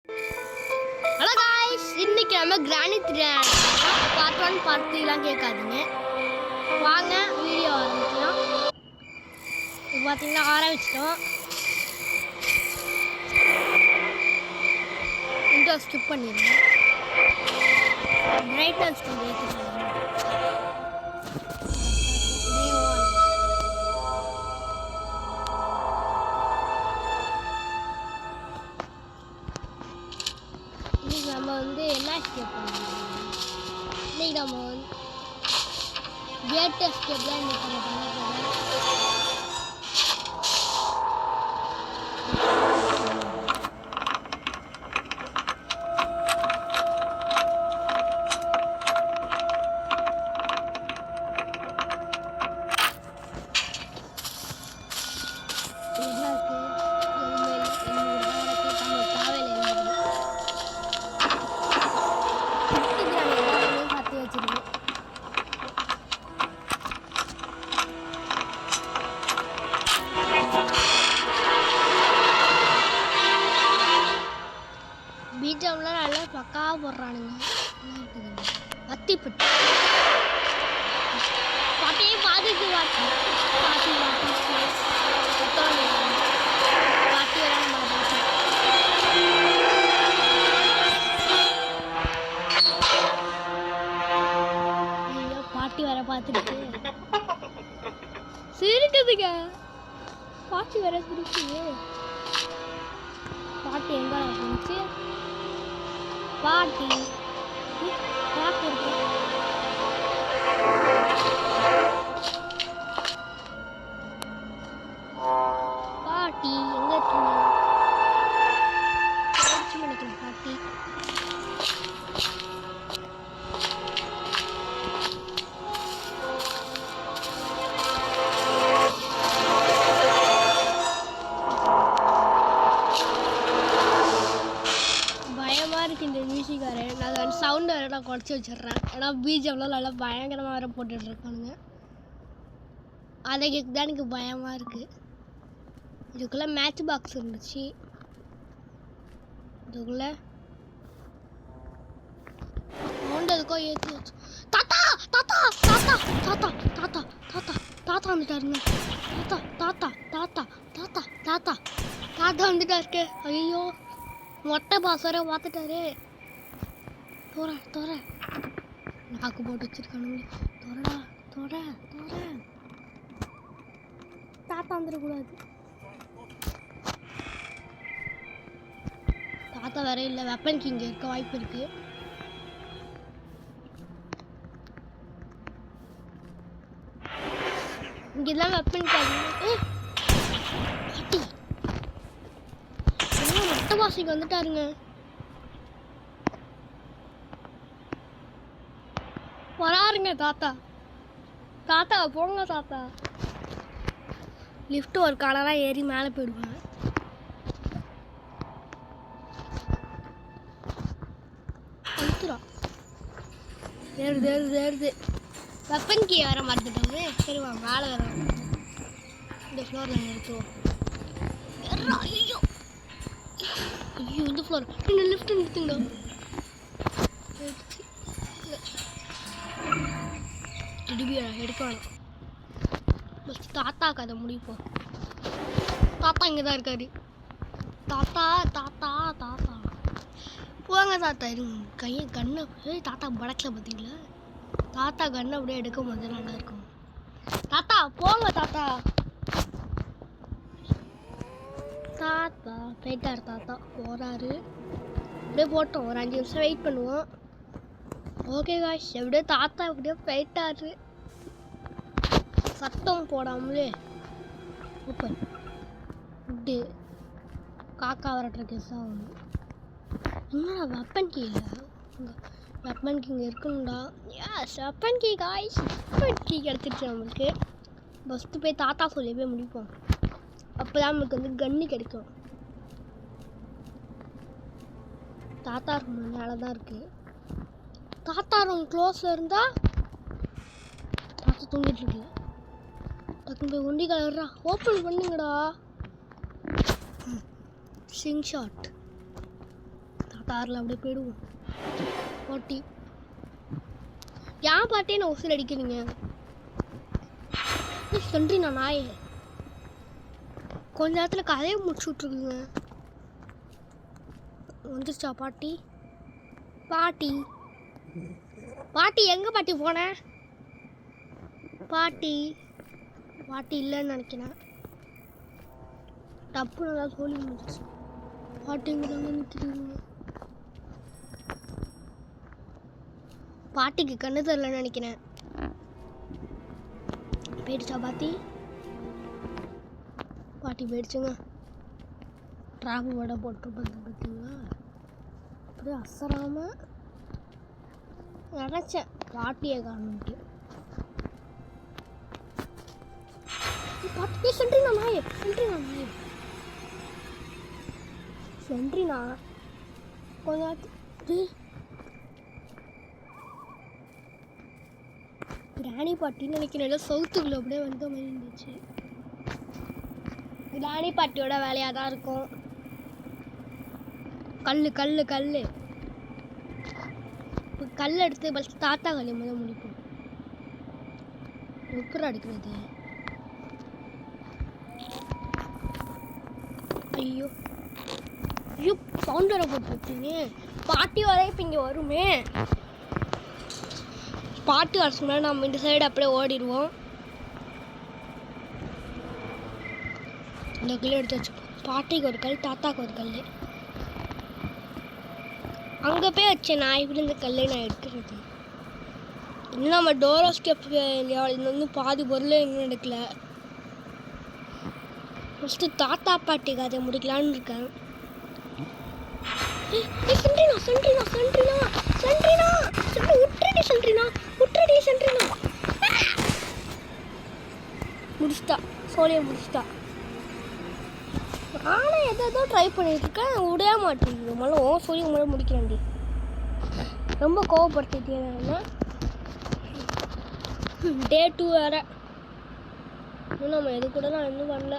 Hello guys, இன்னைக்கு நம்ம granite part 1 part 3 கேட்காதீங்க. வாங்க வீடியோ ஆரம்பிக்கலாம். இப்போ பார்த்தீங்கன்னா ஆரம்பிச்சிட்டோம். இன்ட்ரோ ஸ்கிப் பண்ணிடுங்க. பிரைட்னஸ் கொஞ்சம் ஏற்றிக்கலாம். நம்ம வந்து என்ன எஸ்கேப் பண்ணலாம்? இன்னைக்கு நம்ம வந்து கேட் எஸ்கேப் தான் இன்னைக்கு நம்ம பண்ண போகிறோம். பீஜம்லாம் நல்லா பக்காவாக போடுறானுங்க. வத்திப்பட்டு பாட்டையே பார்த்துட்டு பாட்டி பாட்டி பாட்டி பாட்டி வர பார்த்துட்டு சிரிக்குதுங்க. பாட்டி வர சிரிக்குது. பாட்டி எங்க இருந்துச்சு? பாட்டி பாட்டி பாட்டி எங்க இருக்கீங்க? நினைக்கிறேன் பாட்டி. இந்த மியூசிக் வேறு நான் வந்து சவுண்டை வேறு நான் குறைச்சி வச்சிடுறேன். ஏன்னா பீஜம்லாம் நல்லா பயங்கரமாக வேறு போட்டுட்ருக்கானுங்க. அதை கேட்க தான் எனக்கு பயமாக இருக்குது. இதுக்குள்ளே மேட்ச் பாக்ஸ் இருந்துச்சு. இதுக்குள்ளே சவுண்டதுக்கோ ஏற்றி வச்சு தாத்தா தாத்தா தாத்தா தாத்தா தாத்தா தாத்தா தாத்தா வந்துட்டாருங்க. தாத்தா தாத்தா தாத்தா தாத்தா தாத்தா தாத்தா வந்துட்டாருக்கு. ஐயோ மொட்டை பாஸ் வர பார்த்துட்டாரு. தோற நாக்கு போட்டு வச்சிருக்கானுங்க. தோறடா தோற தாத்தா வந்துடக்கூடாது. தாத்தா வேற இல்லை. வெப்பன் கிங் இருக்க வாய்ப்பு இருக்கு. இங்கெல்லாம் வெப்பன் பாட்டி மொட்டை பாசிக்கு வந்துட்டாருங்க. வராருங்க தாத்தா. தாத்தா போங்க தாத்தா. லிஃப்ட் ஒரு காலெல்லாம் ஏறி மேலே போயிடுவாங்க. வந்துடும் ஏறுது வெப்பன் கீ வர மறந்துட்டோமே. சரி வா மேலே வர இந்த ஃப்ளோரில் நிறுத்துவோம். ஐயோ ஐயோ இந்த ஃப்ளோர் இன்னும் லிஃப்ட் நிறுத்துங்க. எடுக்க வேணாம். பஸ் தாத்தா கதை முடிப்போம். தாத்தா இங்கே தான் இருக்காரு. தாத்தா தாத்தா தாத்தா போங்க தாத்தா. இருங்க கையை கண்ணை தாத்தா படக்கல பார்த்தீங்களா? தாத்தா கண்ணை அப்படியே எடுக்கும் போது நல்லா இருக்கும். தாத்தா போங்க தாத்தா. தாத்தா போயிட்டார். தாத்தா போகிறாரு. அப்படியே போட்டோம். ஒரு 5 நிமிஷம் வெயிட் பண்ணுவோம். ஓகே காய்ஸ், எப்படியோ தாத்தா எப்படியோ போயிட்டாரு. சத்தம் போடாமலே ஓப்பன் இப்படி காக்கா வரட்டுற கேஸ் தான் ஒன்று. என்னடா வெப்பன் கீ இல்லை? வெப்பன் கீ இங்கே இருக்கணும்டா. Yes weapon key guys. Weapon key கிடச்சிருச்சு நம்மளுக்கு. ஃபஸ்ட்டு போய் தாத்தா சொல்லி போய் முடிப்போம். அப்போ தான் நம்மளுக்கு வந்து கன்று கிடைக்கும். தாத்தா ரூம் மேலே தான் இருக்குது. தாத்தா ரூம் க்ளோஸில் இருந்தால் தாத்தா தூங்கிட்டு இருக்குல்ல. டக்குனு போய் ஒண்டி கலர்றா ஓப்பன் பண்ணுங்கடா. சிங் ஷாட் காரில் அப்படியே போயிடுவோம். பாட்டி ஏன் பாட்டியே நான் உசுறு அடிக்கிறீங்க? சொல்றி நான் நாயே கொஞ்ச நேரத்தில் கதையை முடிச்சு விட்ருக்குங்க. வந்துருச்சா பாட்டி? பாட்டி பாட்டி எங்கே பாட்டி போனேன்? பாட்டி பாட்டி இல்லைன்னு நினைக்கிறேன். டப்பு நல்லா சொல்லி முடிச்சு. பாட்டி இங்கே தாங்க நிற்கிறீங்க. பாட்டிக்கு கண்ணு தரலன்னு நினைக்கிறேன். போயிடுச்சா பாட்டி? பாட்டி போயிடுச்சுங்க. டிராஃபிக் வடை போட்டுருப்பாங்க பார்த்தீங்களா? அப்படியே அசராமல் நினச்சேன் பாட்டியை காணுன்ட்டு. பாட்டி சென்ட்ரினா நாயே சென்ட்ரினா கொஞ்சம் கிராணி பாட்டின்னு நினைக்கிறேன். எல்லாம் சவுத்துக்குள்ள அப்படியே வந்த மாதிரி இருந்துச்சு. கிராணி பாட்டியோட வேலையாக தான் இருக்கும். கல் கல் எடுத்து பஸ் தாத்தா கல் முதல் முடிப்போம். உப்புற அடிக்கிறது. ஐயோ ஐயோ சவுண்ட் வர போட்டுருக்கீங்க. பாட்டி வர இப்போ இங்கே வருமே. பாட்டி வர சொன்னால் நம்ம இந்த சைடு அப்படியே ஓடிடுவோம். இந்த கல் எடுத்து வச்சுப்போம். பாட்டிக்கு ஒரு கல், தாத்தாக்கு ஒரு கல். அங்கே போய் வச்சேன் நான் இப்படி இந்த கல்லை நான் எடுக்கிறது. இன்னும் நம்ம டோரோ ஸ்டெப் இல்லையா, இது வந்து பாதி பொருள் இன்னும் எடுக்கல. ஃபஸ்ட்டு தாத்தா பாட்டி கதை முடிக்கலான்னு இருக்கேன். முடிச்சிட்டா சோழியை முடிச்சிட்டா. நானும் எதோ ட்ரை பண்ணிட்டு இருக்கேன், விட மாட்டேங்குது. முதல்ல சொல்லி உங்களை முடிக்கிறேன்டி. ரொம்ப கோவப்படுத்திட்டே. டே 2 வேற. இன்னும் நம்ம எது கூட நான் இன்னும் பண்ணல.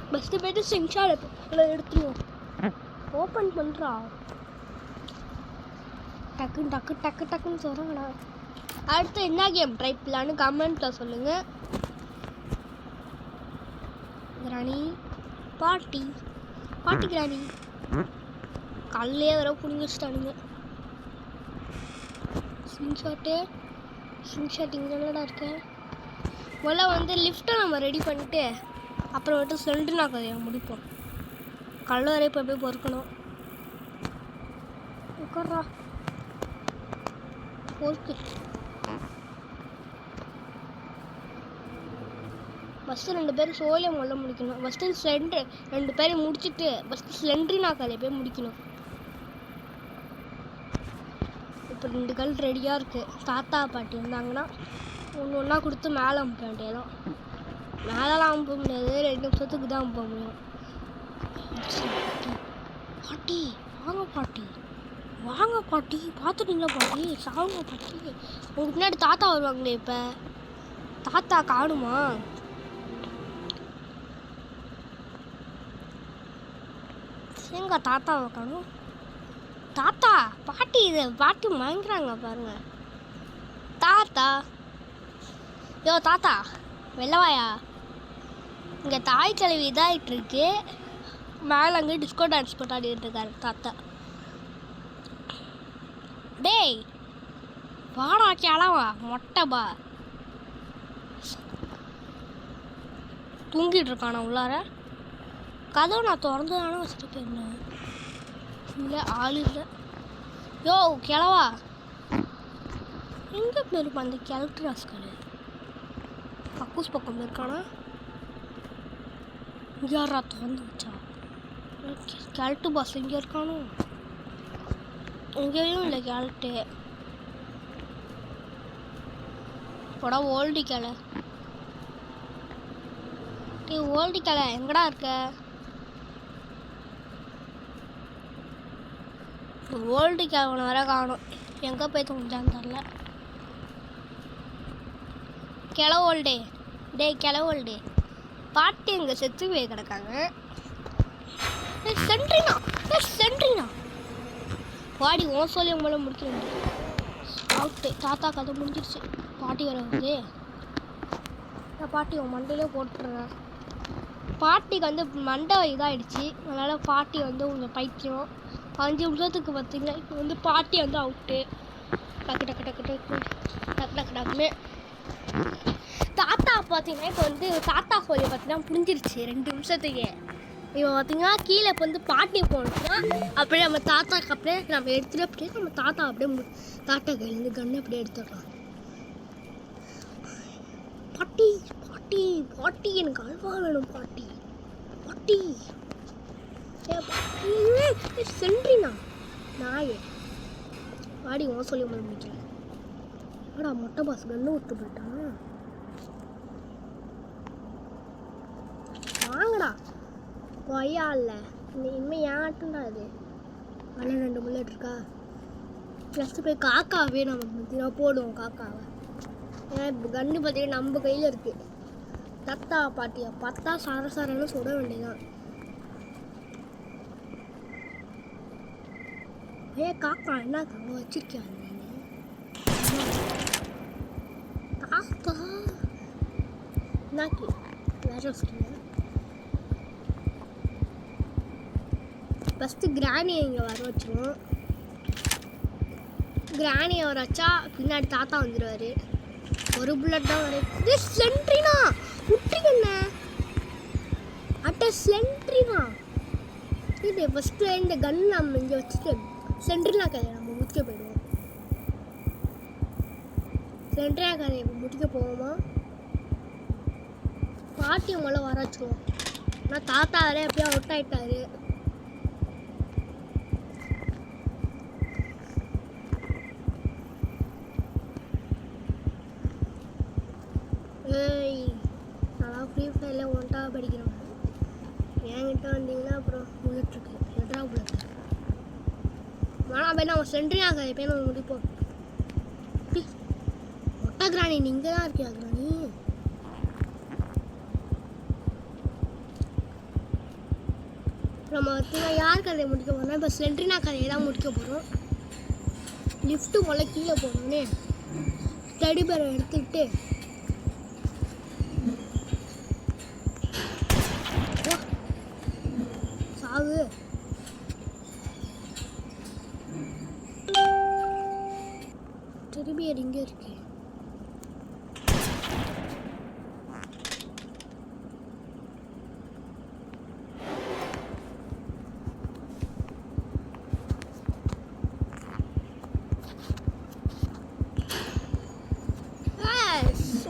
ஃபஸ்ட்டு போய்ட்டு சிங்ஷாவில் எடுத்துருவோம். ஓப்பன் பண்ணுறா. டக்குன்னு சொல்கிறாங்கடா. அடுத்து என்ன கேம் ட்ரை பண்ணலான்னு கமெண்ட்டில் சொல்லுங்கள். கிராணி பாட்டி கிராணி கல்லே வர புடிங்க வச்சுட்டானுங்க. ஸ்லிங்ஷாட் இங்கே என்னடா இருக்க? முதல்ல வந்து லிஃப்ட்டை நம்ம ரெடி பண்ணிட்டு அப்புறம் வந்துட்டு சென்ட்ரினா கதையை முடிப்போம். கல்ல வரை இப்போ போய் பொறுக்கணும். உட்கார்றா பொறுக்கு. ஃபஸ்ட்டு 2 பேரும் சோழியை முதல்ல முடிக்கணும். ஃபஸ்ட்டு 2 பேரையும் முடிச்சுட்டு ஃபஸ்ட்டு ஸ்லெண்ட்ரினா கதையை போய் முடிக்கணும். இப்போ 2 கல் ரெடியாக இருக்குது. தாத்தா பாட்டி இருந்தாங்கன்னா ஒன்றா கொடுத்து மேலே அனுப்ப வேண்டியதான். மேலெலாம் அனுப்ப முடியாது, 2 நிமிஷத்துக்கு தான் அனுப்ப முடியும். பாட்டி வாங்க பாட்டி பார்த்துட்டீங்களா பாட்டி? சாவுங்க பாட்டி. உங்களுக்கு முன்னாடி தாத்தா வருவாங்களே. இப்போ தாத்தா காணுமா? எங்க தாத்தாவை காணும்? தாத்தா பாட்டி இது பாட்டி வாங்குறாங்க பாருங்க. தாத்தா யோ தாத்தா வெள்ளவாயா, இங்கே தாய் கழுவி இதாகிட்டு இருக்கு. மேலே அங்கே டிஸ்கோ டான்ஸ் போட்டாடிட்டு இருக்காரு தாத்தா. டேய் வாடா கிளவா மொட்டைபா. தூங்கிட்டு இருக்கானா உள்ளார? கதவை நான் திறந்து தானே வச்சுட்டு போயிருந்தேன். இல்லை ஆள் இல்லை. யோ கிளவா எங்கே போயிருப்பான் அந்த கிழட்டு ராஸ்கல்? கக்கூஸ் பக்கம் போயிருக்கானா? யாரா திறந்து வச்சா? கிழட்டு பாஸ் எங்கே இருக்கானோ? எங்கேயும் இல்லை கிழட்டு. போடா ஓல்டி கிளை. ஓல்டி கிளை எங்கடா இருக்க? ஓல்டு கிழவனை வர காணும். எங்கே போய் தோஞ்சான்னு தெரில. கிளவோல்டே டே கிளவோல்டே பாட்டி எங்கே செத்து போய் கிடக்காங்க. சென்ட்ரினா சென்ட்ரினா பாடி ஓன் சொல்லி உங்களை முடிக்கிறேன். அவுட்டு. தாத்தா கதை முடிஞ்சிருச்சு. பாட்டி வர வந்து பாட்டி உன் மண்டையிலே போட்டுறேன். பாட்டிக்கு வந்து மண்டை இதாகிடுச்சு. அதனால் பாட்டி வந்து கொஞ்சம் பைத்தியம். 5 நிமிஷத்துக்கு பார்த்தீங்கன்னா இப்போ வந்து பாட்டி வந்து அவுட்டு. டக்கு டக்கு டக்கு டக்கு டக்கு டக்கு டக்குன்னு தாத்தா பார்த்தீங்கன்னா இப்போ வந்து தாத்தா சொல்லி பார்த்தீங்கன்னா புரிஞ்சிருச்சு 2 நிமிஷத்துக்கு. இப்போ பார்த்தீங்கன்னா கீழே இப்போ வந்து பாட்டி போனோம்னா அப்படியே நம்ம தாத்தாக்கு அப்படியே நம்ம எடுத்துகிட்டு அப்படியே நம்ம தாத்தா அப்படியே தாத்தா கையிலேருந்து கண்ணை அப்படியே எடுத்துடலாம். பாட்டி பாட்டி பாட்டி எனக்கு அல்வா வேணும் பாட்டி பாட்டி. சென்ட்ரினா நாயே பாடி ஓ சொல்லி முடிக்கிறேன். ஆடா மொட்டை பாஸ் கண்ணு விட்டு போயிட்டான். வாங்கடா கொய்யா இல்லை இனிமேல் ஏன் ஆட்டுண்டா அது. ஆனால் 2 புல்லட் இருக்கா. ஃபஸ்ட்டு போய் காக்காவே நம்ம பார்த்தீங்கன்னா போடுவோம் காக்காவை. ஏன்னா இப்போ கன்று பார்த்தீங்கன்னா நம்ம கையில் இருக்குது. தத்தா பாட்டியா பார்த்தா சாரன்னு சுட வேண்டியதான். காக்கா என்ன காக்கா வச்சிருக்கியா தாத்தா என்னாக்கி வேற சொல்லுங்க. ஃபஸ்ட்டு கிராணியை இங்கே வர வச்சிருவோம். கிராணியை வர வச்சா பின்னாடி தாத்தா வந்துடுவார். ஒரு புல்லட் தான் வர. இது சென்ட்ரினா விட்டுருங்க அட்ட சென்ட்ரினா. இது ஃபஸ்ட்டு இந்த கன் நம்ம இங்கே வச்சுட்டு சென்ட்ரினா கதையை நம்ம முடிக்க போயிடுவோம். சென்ட்ரினா கதையை முடிக்க போவோமா. பாட்டி உங்களை வர வச்சுருவோம். ஆனால் தாத்தா வரையே எப்படியா அவுட் ஆகிட்டாரு. நான் ஃப்ரீ ஃபயரில் 1 படிக்கிறேன். என்கிட்ட வந்தீங்கன்னா அப்புறம் புல்லட் இருக்கு. எட்ரா புல்லட் வேணாம் போய் நம்ம சென்ட்ரினா கதை போய் நம்ம முடிப்போம். மொட்டை கிராணி நீங்கள் தான் இருக்கியா கிராணி. நம்ம பார்த்தீங்கன்னா யார் கதையை முடிக்க போகிறோம்னா இப்போ சென்ட்ரினா கதையை தான் முடிக்க போகிறோம். லிஃப்ட்டு முதல்ல கீழே போகணுன்னே ஸ்டடி பேரை எடுத்துக்கிட்டு சாவு. ஸ்டடி பேர் இங்கே இருக்கு.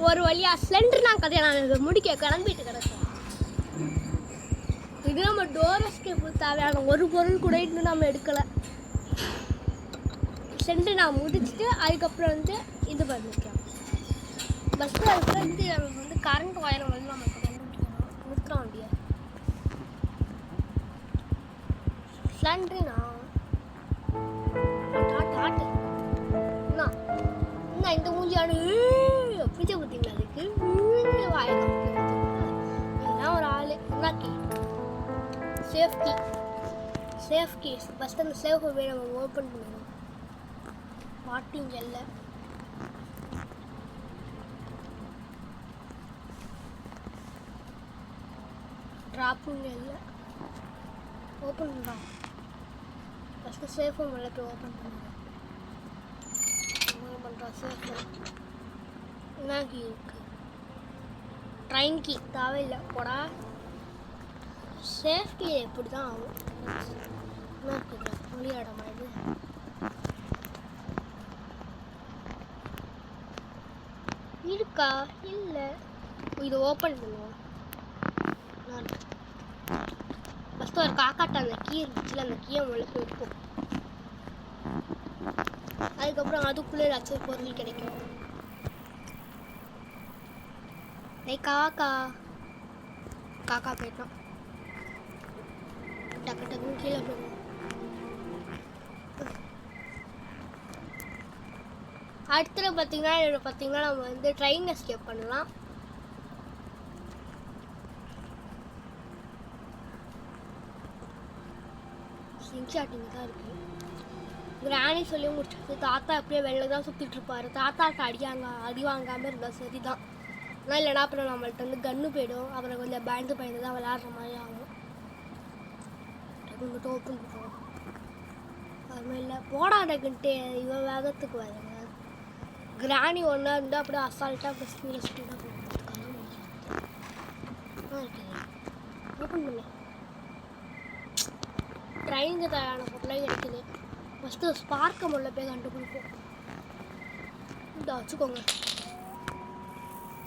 ஒரு வழியா சென்ட்ரினா கதையை நான் முடிக்க கிளம்பிட்டு கிடக்கேன். இது நம்ம டோர் எஸ்கேப் தேவையான ஒரு பொருள் கூட இன்னும் நம்ம எடுக்கலை. சென்ட்ரினா முடிச்சுட்டு அதுக்கப்புறம் வந்து இது பண்ணிக்கலாம். பஸ்ஸில் இருக்கிற வந்து நமக்கு வந்து கரண்ட் வயரை வந்து நம்ம கண்டுபிடிக்கணும். நிறுத்துறோம் வண்டியை. சென்ட்ரினா ஆட்டு என்ன இந்த மூஞ்சியானு பிடிச்ச பார்த்தீங்களா அதுக்கு வாயிலாம் இதுதான் ஒரு ஆள். என்னாக்கி சேஃப் கீஸ் ஃபஸ்ட்டு அந்த சேஃபை போய் நம்ம ஓப்பன் பண்ணணும். பாட்டிங்க இல்லை ட்ராப்புங்க இல்லை ஓப்பன் பண்ணுறோம். ஃபஸ்ட்டு சேஃபை மேலே போய் ஓப்பன் பண்ணுறோம். பண்ணுறோம் சேஃபை என்ன கீ இருக்கு. ட்ரெயின் கீ தேவையில்லை போடா. சேஃப்டி எப்படி தான் ஆகும். என்ன இருக்குது விளையாடமா இது. இருக்கா இல்லை இதை ஓப்பன் பண்ணுவோம். ஃபஸ்ட்டு ஒரு காக்காட்ட அந்த கீ இருந்துச்சுல அந்த கீயை முழுக்க இருக்கும். அதுக்கப்புறம் அதுக்குள்ளே ஏதாச்சும் பொருள் கிடைக்கும். காக்கா காக்கா போயிட்டோம். டக்கு டக்குன்னு கீழே போயிடுவோம். அடுத்தது பார்த்தீங்கன்னா நம்ம வந்து ட்ரெயின் எஸ்கேப் பண்ணலாம். ஸ்லிங் ஷாட் இங்கே தான் இருக்குது. கிராணி சொல்லி முடிச்சது. தாத்தா எப்படியோ வெளில தான் சுற்றிட்டு இருப்பாரு. தாத்தாட்ட அடி வாங்காமல் இருந்தால் சரி தான். ஆனால் இல்லைனா அப்புறம் நம்மள்ட்ட வந்து கன்று போயிடும். அப்புறம் கொஞ்சம் பயந்து தான் விளையாடுற மாதிரி ஆகும். வந்துட்டு ஓப்பன் பண்ணுவோம். அதுமாதிரி இல்லை போடாடக்குன்ட்டு இவன் வேகத்துக்கு வருங்க. கிராணி ஒன்றா இருந்தால் அப்படியே அசால்ட்டாக அப்படியே ஸ்பீடாக சுற்றிட்டு ஓப்பன் பண்ணேன். ட்ரெயினுக்கு தயாரான பொருளாக கிடைக்குது. ஃபஸ்ட்டு ஸ்பார்க்கை முள்ள போய் கண்டுபிடிப்போம். இந்த வச்சுக்கோங்க.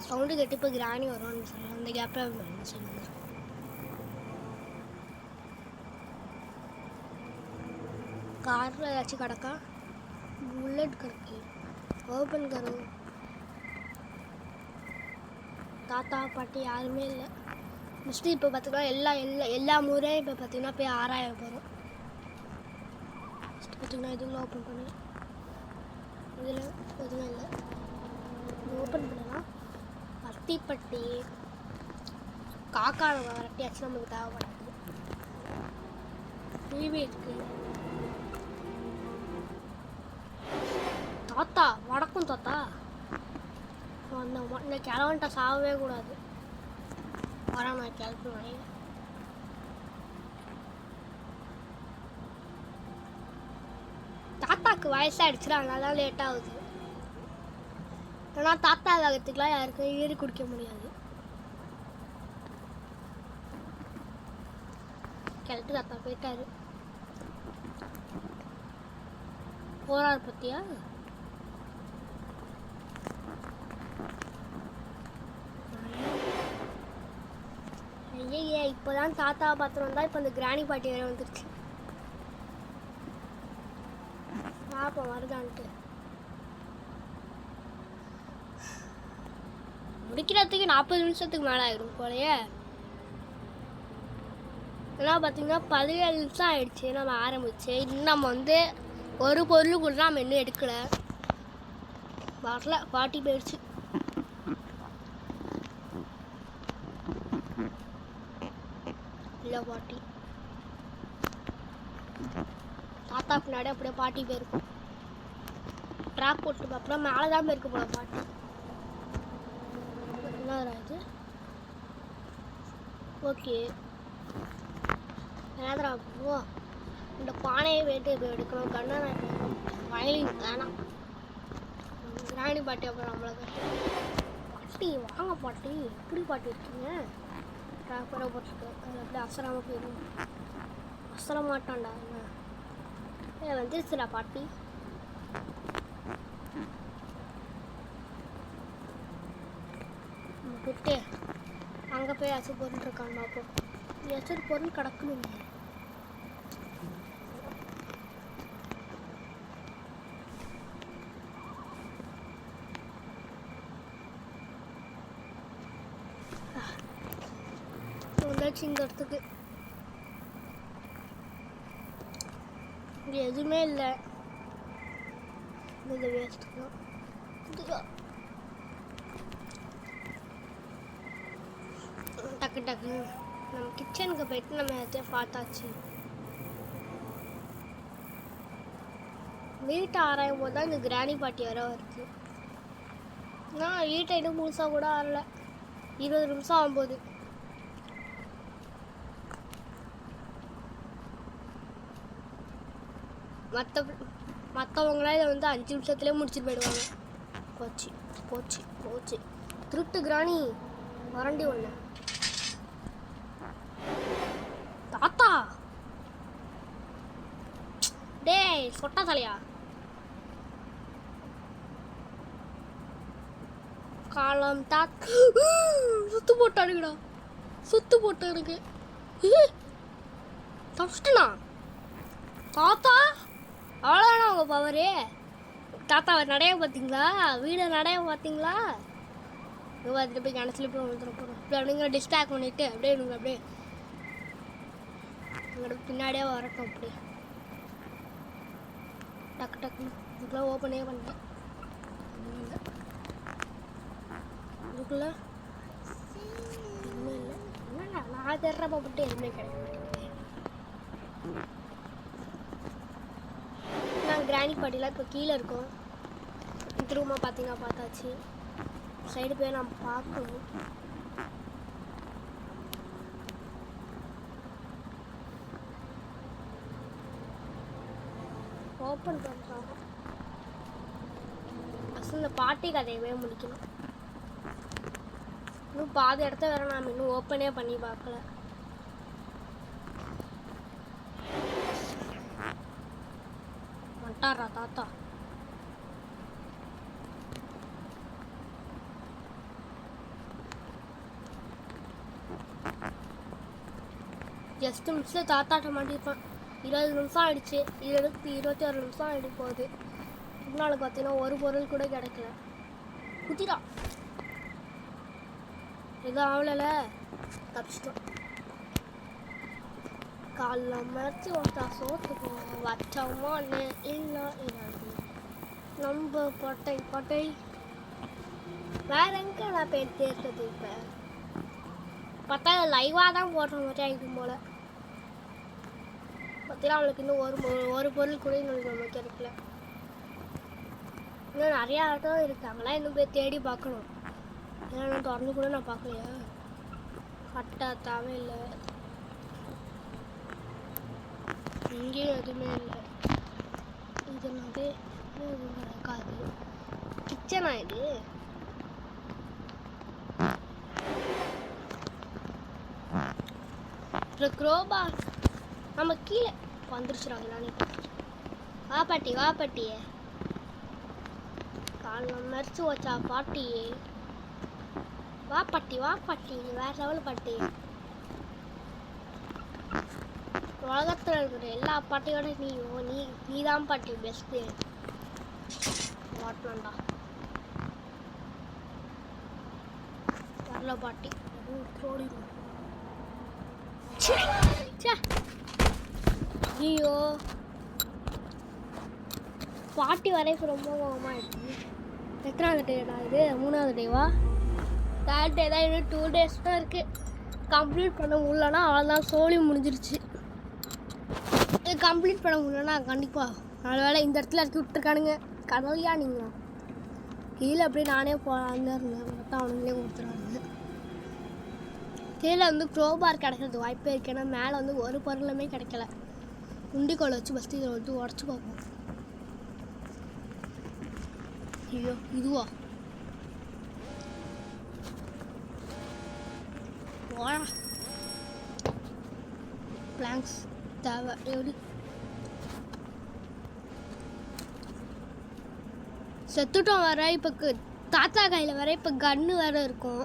சவுண்டு கட்டி இப்போ கிராணி வரும்னு சொல்லலாம். அந்த கேப்பில் என்ன சொல்லுங்க. காரில் ஏதாச்சும் கிடக்கா? புல்லட் கிடக்கு. ஓப்பன் கரு. தாத்தா பாட்டி யாருமே இல்லை. ஃபஸ்ட்டு இப்போ பார்த்தீங்கன்னா எல்லா முறையும் இப்போ பார்த்தீங்கன்னா போய் ஆராய போகிறோம். ஃபஸ்ட்டு பார்த்தீங்கன்னா இதுக்குள்ள ஓப்பன் பண்ணு. இதில் எதுவும் இல்லை. ஓப்பன் பண்ணலாம். பட்டி காக்காவை வரட்டியாச்சும் நமக்கு தேவைப்படாது. டிவி இருக்கு. தாத்தா வடக்கும் தாத்தா இந்த கிழவன்ட்ட சாகவே கூடாது. வரேன் நான் கிளப்புவேன். தாத்தாக்கு வயசாகிடுச்சுல அதனால தான் லேட் ஆகுது. ஆனால் தாத்தா வேகத்துக்குலாம் யாருக்கும் ஏறி குடிக்க முடியாது. கிளட்டு தாத்தா போயிட்டாரு. போறாரு பத்தியா? ஐயே இப்போதான் தாத்தாவை பார்த்துட்டு தான் இப்போ அந்த கிராணி பாட்டி வேற வந்துருச்சு. பார்ப்போம் வருதான்ட்டு. முடிக்கிறதுக்கு 40 நிமிஷத்துக்கு மேலே ஆகிடும் போலையே. ஏன்னா பார்த்தீங்கன்னா 17 நிமிஷம் ஆயிடுச்சு நம்ம ஆரம்பிச்சு. இன்னும் நம்ம வந்து ஒரு பொருள் கூட நம்ம இன்னும் எடுக்கலை. வரல பாட்டி போயிடுச்சு. இல்லை பாட்டி தாத்தா பின்னாடி அப்படியே பாட்டி போயிருக்கும். ட்ராக் போட்டு அப்புறம் மேலே தான் போயிருக்க போல பாட்டி. என்ன இது? ஓகே என்னதுரா ஓ இந்த பானையை போயிட்டு இப்போ எடுக்கணும். கண்ணா வயலின் வேணாம். கிராணி பாட்டி அப்புறம் நம்மளை பாட்டி வாங்க பாட்டி எப்படி பாட்டி இருக்கீங்க? ட்ராப்பராக போட்டுருக்கு. அது அப்படியே அசராமல் போயிடும். அசர மாட்டான்டா என்ன வந்துருச்சுடா பாட்டி. விட்டு அங்கே போய் ஏதாச்சும் பொருள் இருக்கான்னு பார்ப்போம். ஏதாச்சும் பொருள் கிடக்கணும். வந்துச்சு இந்த இடத்துக்கு. இங்கே எதுவுமே இல்லை. இந்த வேஸ்ட்டு தான். டக்கு டக்கு நம்ம கிச்சனுக்கு போயிட்டு நம்ம ஏதாச்சும் பார்த்தாச்சு. வீட்டை ஆராயும் போது தான் இந்த கிராணி பாட்டி வர வருது. நான் வீட்டை இன்னும் முழுசாக கூட ஆறல. 20 நிமிஷம் ஆகும்போது. மற்றவங்களாம் இதை வந்து 5 நிமிஷத்துலேயே முடிச்சுட்டு போயிடுவாங்க. போச்சு போச்சு போச்சு. திருட்டு கிராணி வறண்டி ஒன்று. தாத்தா டேய் சொட்டா தலையா காலம் சுத்து போட்டானுங்கடா. சுத்து போட்டானுங்க. தப்பிச்சிட்டனா தாத்தா? அவ்வளோதானா உங்கள் பவரு? தாத்தாவை நடைய பார்த்தீங்களா? வீடை நடைய பார்த்தீங்களா? பார்த்துட்டு போய் கிணத்துல போய் வந்துட போகிறோம். இப்படி அப்படிங்கிற டிஸ்ட்ராக்ட் பண்ணிவிட்டு அப்படியே எனக்கு அப்படியே எங்களுக்கு பின்னாடியே வரட்டும். அப்படி டக்கு டக்குன்னு இதுக்குள்ளே ஓப்பனே பண்ணிட்டேன். இதுக்குள்ளே எதுவுமே இல்லை. என்னடா நான் தேடுறப்ப மட்டும் எதுவுமே கிடைக்க மாட்டேங்குது. கிராணி பாட்டிலாம் இப்போ கீழே இருக்கும். இந்த ரூமை பார்த்தீங்கன்னா பார்த்தாச்சு. சைடு போய் நம்ம பார்க்கணும். ஓப்பன் பண்ணுறாங்க. ஃபஸ்ட்டு இந்த பாட்டி கதையவே முடிக்கணும். இன்னும் பாதி இடத்த வேற நாம் இன்னும் ஓப்பனே பண்ணி பார்க்கல. மட்டாரா தாத்தா. ஜஸ்ட் நிமிஷம் தாத்தாட்ட மாட்டிருப்பேன். 20 நிமிஷம் ஆயிடுச்சு. 21 நிமிஷம் ஆகிடு போகுது. முன்னாள் பார்த்தீங்கன்னா ஒரு பொருள் கூட கிடைக்கல. குதிரா எதுவும் ஆகலை. தப்பிச்சிட்டோம். காலைல மறைச்சி ஒருத்தா சோத்துக்கு வச்சோமா இல்லை நம்ம பொட்டை வேற எங்கே நான் போய் தேர்றது. இப்போ பார்த்தா லைவாக தான் போடுற மாதிரி ஆகிடும் போல். பார்த்தீங்கன்னா அவளுக்கு இன்னும் ஒரு பொருள் கூட இன்னும் நம்ம கிடைக்கல. இன்னும் நிறையா ஆட்டம் இருக்காங்களா, இன்னும் போய் தேடி பார்க்கணும். ஏன்னா நான் திறந்து கூட நான் பார்க்கலையா. கட்டாத்தாவே இல்லை. இங்கேயும் எதுவுமே இல்லை. இது வந்து எதுவும் நடக்காது. கிச்சனா இது? க்ரோபா நம்ம கீழே வந்துருச்சுறாங்க. நானே வா பாட்டியே காலைல மறைச்சு வச்சா பாட்டியே. வா பாட்டி வேற லெவல் பாட்டி. உலகத்தில் இருக்கிற எல்லா பாட்டியோட நீ தான் பாட்டி பெஸ்ட்டு. வாட்டலாம்டா வரல பாட்டி. ஐயோ பாட்டி வரைக்கும் ரொம்ப கோபமாகிடுச்சு. எத்தனாவது டேடா இது? 3வது டேவா? 3rd டே தான். இன்னும் 2 days தான் இருக்குது. கம்ப்ளீட் பண்ண முடியலன்னா அவ்வளோதான், சோழி முடிஞ்சிருச்சு. இது கம்ப்ளீட் பண்ண முடியலன்னா கண்டிப்பாக நல்ல வேலை இந்த இடத்துல இறக்கி விட்டுருக்கானுங்க. கடவுளியா நீங்கள் கீழே அப்படியே நானே போகலான்னு இருந்தேன். மொத்தம் அவனுங்களே கொடுத்துறாங்க. கீழே வந்து க்ரோபார் கிடைக்கிறது வாய்ப்பே இருக்குது. ஏன்னா மேலே வந்து ஒரு பொருளுமே கிடைக்கல. உண்டிக்கோலை வச்சு ஃபஸ்ட்டு இதில் வந்து உடச்சி பார்ப்போம். ஐயோ இதுவா? பிளாங்க்ஸ் தேவை. எப்படி செத்துட்டோம் வர. இப்போ தாத்தா கையில் வர இப்போ கன்று வேற இருக்கும்.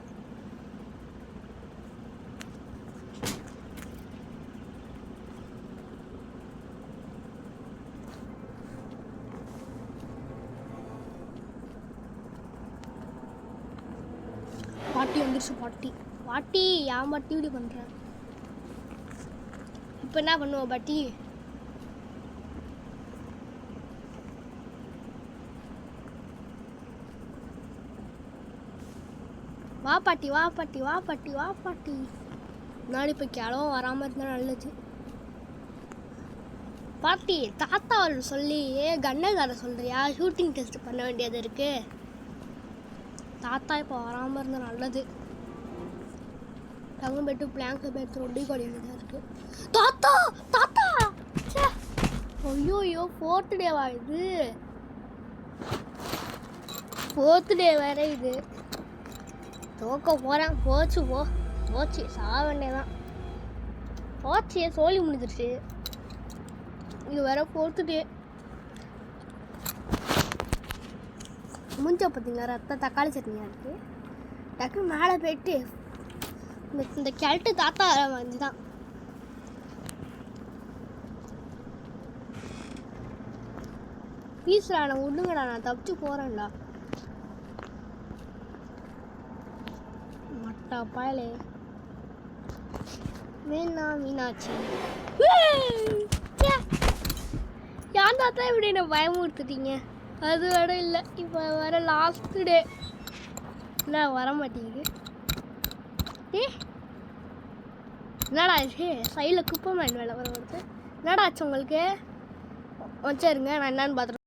பாட்டி வந்துருச்சு. பாட்டி ஏன் பாட்டி இப்படி பண்ணுறேன்? இப்போ என்ன பண்ணுவோம் பாட்டி? வா பாட்டி. முன்னாடி இப்போ கிளம்ப வராமல் இருந்தால் நல்லது. பாட்டி தாத்தா அவர் சொல்லி கண்ணகார சொல்கிறியா? ஷூட்டிங் டெஸ்ட் பண்ண வேண்டியது இருக்குது. தாத்தா இப்போ வராமல் இருந்தால் நல்லது. டங்கு போய்ட்டு பிளாங்க் போய்ட்டு ரொட்டி கொடி தான் இருக்குது. தாத்தா ஐயோ 4th டேவா இது? 4th டே வேற இது. தோக்க போகிறேன். போச்சு சாக வேண்டியதான். போச்சு சோழி முடிஞ்சிருச்சு. இது வேற 4th டே. முடிஞ்ச பார்த்தீங்களா ரத்த தக்காளி சட்னியாக இருக்குது. டக்குன்னு மேலே போயிட்டு இந்த கிழட்டு தாத்தா வந்து தான் பீஸ்டா நான் விடுங்கடா, நான் தப்பிச்சு போகிறேன்டா. மட்டா பாயலே மீனாட்சி. யார் தாத்தா இப்படி என்ன பயமுறுத்துட்டீங்க? அது வேற இல்லை. இப்போ வர லாஸ்ட் டே என்ன வர மாட்டேங்குது. என்னடா ஆச்சு? சைடில் குப்பை மேன் வேலை வர வருது. என்னடா ஆச்சு உங்களுக்கு? வச்சிருங்க, நான் என்னன்னு பார்த்துட்டு